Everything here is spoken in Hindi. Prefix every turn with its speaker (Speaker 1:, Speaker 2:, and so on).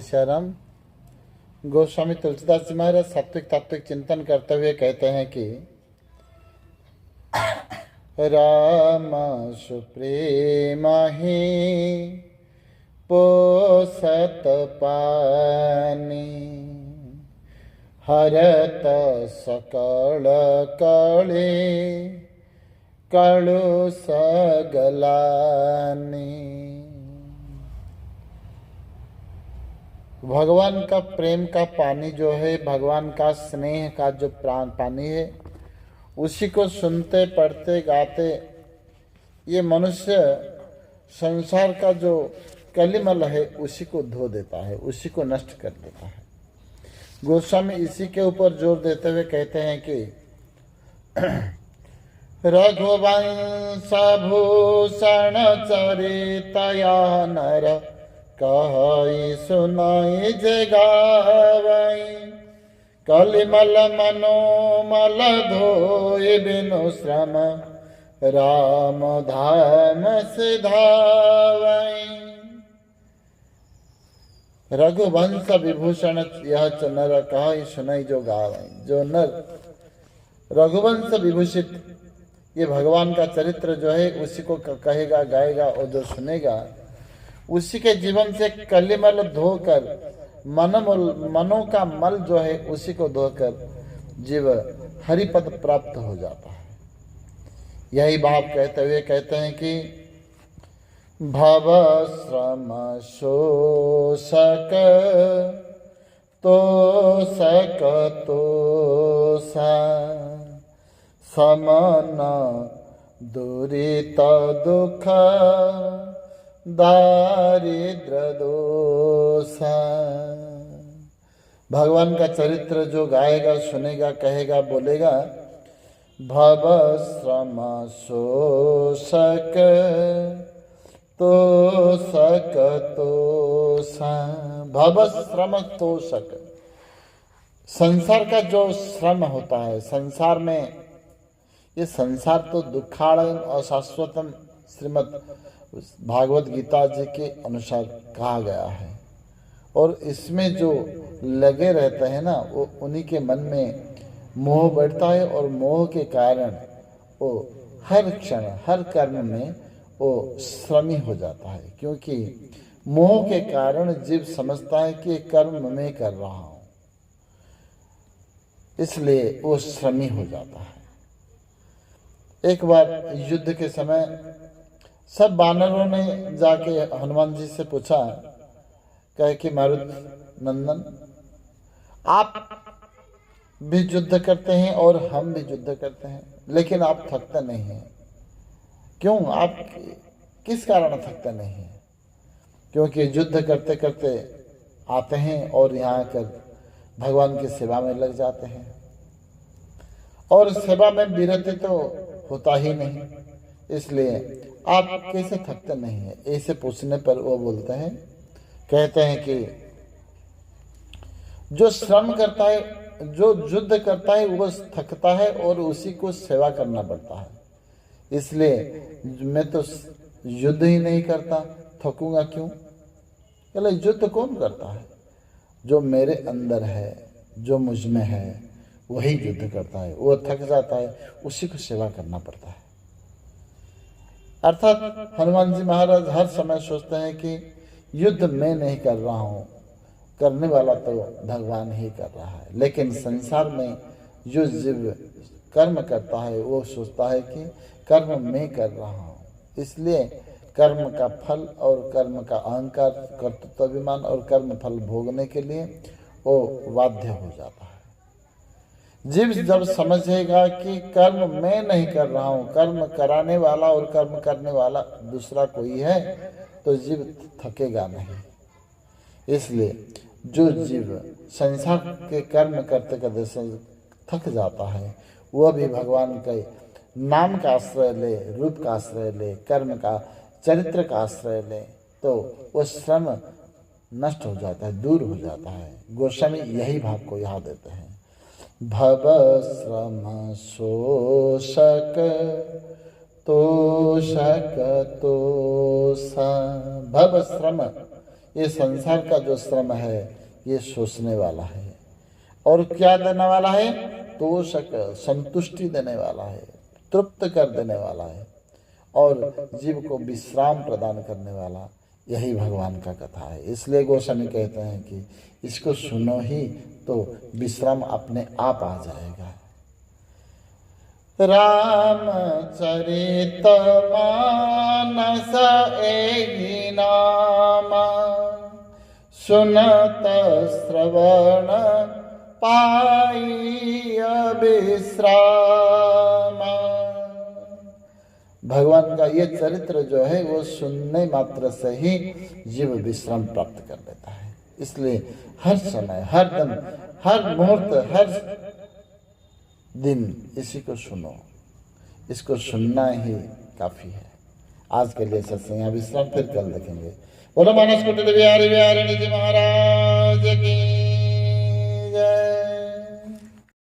Speaker 1: जय सियाराम। गोस्वामी तुलसीदास जी महाराज सात्विक तात्विक चिंतन करते हुए कहते हैं कि राम सुप्रेमा ही पोसत पानी, हरत सकल कले कलु सगलानी। भगवान का प्रेम का पानी जो है, भगवान का स्नेह का जो पानी है, उसी को सुनते पढ़ते गाते ये मनुष्य संसार का जो कलिमल है उसी को धो देता है, उसी को नष्ट कर देता है। गोस्वामी इसी के ऊपर जोर देते हुए कहते हैं कि रघुवंश भूषण चरितया नर कहि सुनाई जे गावई, कलिमल मनोमल धोए बिनु श्रम राम धाम सिधावई। रघुवंश विभूषण यह नर कहि सुनाई जो गावई। जो नर रघुवंश विभूषित ये भगवान का चरित्र जो है उसी को कहेगा गाएगा, और जो सुनेगा उसी के जीवन से कलिमल धोकर मनों का मल जो है उसी को धोकर जीव हरिपद प्राप्त हो जाता है। यही भाव कहते हुए कहते हैं कि भव श्रम शोषक तोषक तोषा, समन दुरित दुख दारिद्र दोषा। भगवान का चरित्र जो गाएगा, सुनेगा, कहेगा, बोलेगा, भव श्रम शोषक तोषक तोषा। भव श्रम तोषक, संसार का जो श्रम होता है, संसार में ये संसार तो दुखालयम अशाश्वतम श्रीमद् भागवत गीता जी के अनुसार कहा गया है, और इसमें जो लगे रहते हैं ना, वो उन्हीं के मन में मोह बढ़ता है, और मोह के कारण वो हर क्षण हर कर्म में वो श्रमी हो जाता है, क्योंकि मोह के कारण जीव समझता है कि कर्म मैं कर रहा हूँ, इसलिए वो श्रमी हो जाता है। एक बार युद्ध के समय सब वानरों ने जाके हनुमान जी से पूछा, कहे कि मारुत नंदन, आप भी युद्ध करते हैं और हम भी युद्ध करते हैं, लेकिन आप थकते नहीं हैं, क्यों? आप किस कारण थकते नहीं हैं? क्योंकि युद्ध करते करते आते हैं और यहाँ आकर भगवान की सेवा में लग जाते हैं, और सेवा में विरति तो होता ही नहीं, इसलिए आप कैसे थकते नहीं हैं? ऐसे पूछने पर वो बोलते हैं, कहते हैं कि जो श्रम करता है, जो युद्ध करता है, वो थकता है और उसी को सेवा करना पड़ता है, इसलिए मैं तो युद्ध ही नहीं करता, थकूंगा क्यों? चलो, युद्ध कौन करता है? जो मेरे अंदर है, जो मुझ में है, वही युद्ध करता है। वो थक जाता है, उसी को सेवा करना पड़ता है। अर्थात हनुमान जी महाराज हर समय सोचते हैं कि युद्ध मैं नहीं कर रहा हूँ, करने वाला तो भगवान ही कर रहा है। लेकिन संसार में जो जीव कर्म करता है वो सोचता है कि कर्म मैं कर रहा हूँ, इसलिए कर्म का फल और कर्म का अहंकार, कर्तृत्वाभिमान और कर्म फल भोगने के लिए वो बाध्य हो जाता है। जीव जब समझेगा कि कर्म मैं नहीं कर रहा हूँ, कर्म कराने वाला और कर्म करने वाला दूसरा कोई है, तो जीव थकेगा नहीं। इसलिए जो जीव संसार के कर्म करते करते थक जाता है, वह भी भगवान के नाम का आश्रय ले, रूप का आश्रय ले, कर्म का चरित्र का आश्रय ले, तो वह श्रम नष्ट हो जाता है, दूर हो जाता है। गोस्वामी यही भाव को यहाँ देते हैं। भव श्रम शोषक तोषक तोषा। भव श्रम ये संसार का जो श्रम है ये सोचने वाला है। और क्या देने वाला है? तोषक, संतुष्टि देने वाला है, तृप्त कर देने वाला है और जीव को विश्राम प्रदान करने वाला, यही भगवान का कथा है। इसलिए गोस्वामी कहते हैं कि इसको सुनो ही तो विश्राम अपने आप आ जाएगा। रामचरित मानस एहि नाम, सुनत श्रवण पाई विश्राम। भगवान का ये चरित्र जो है वो सुनने मात्र से ही जीव विश्राम प्राप्त कर लेता है। इसलिए हर समय, हर दिन, हर मुहूर्त, हर दिन इसी को सुनो। इसको सुनना ही काफी है। आज के लिए सत्संग यहाँ विश्राम, फिर कल देखेंगे। बोलो मानस कुटिल बिहारी बिहारिणी जी महाराज की।